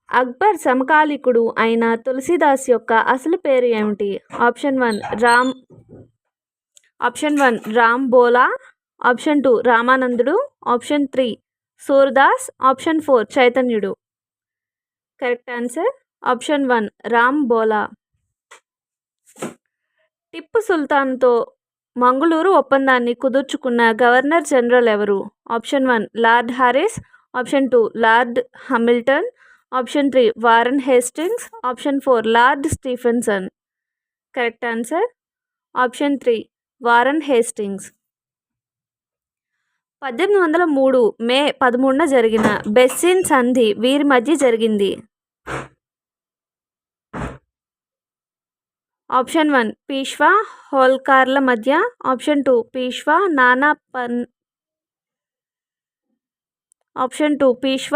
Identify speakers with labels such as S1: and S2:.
S1: అక్బర్ సమకాలీకుడు అయిన తులసీదాస్ యొక్క అసలు పేరు ఏమిటి? ఆప్షన్ 1 రామ్ బోలా, ఆప్షన్ 2 రామానందుడు, ఆప్షన్ 3 సూర్దాస్, ఆప్షన్ 4 చైతన్యుడు. Correct answer option 1 Ram Bola. Tipu సుల్తాన్తో మంగళూరు ఒప్పందాన్ని కుదుర్చుకున్న గవర్నర్ జనరల్ ఎవరు? Option 1 Lord Harris, option 2 Lord Hamilton, option 3 Warren Hastings, option 4 Lord Stephenson. Correct answer option 3 Warren Hastings. 1803 May 13న జరిగిన బెస్సిన్ సంధి వీరి మధ్య జరిగింది. ఆప్షన్ 1 పీష్వా హోల్కర్ల మధ్య, ఆప్షన్ 2 పీష్వా నానా ఆప్షన్ 2 పీష్వా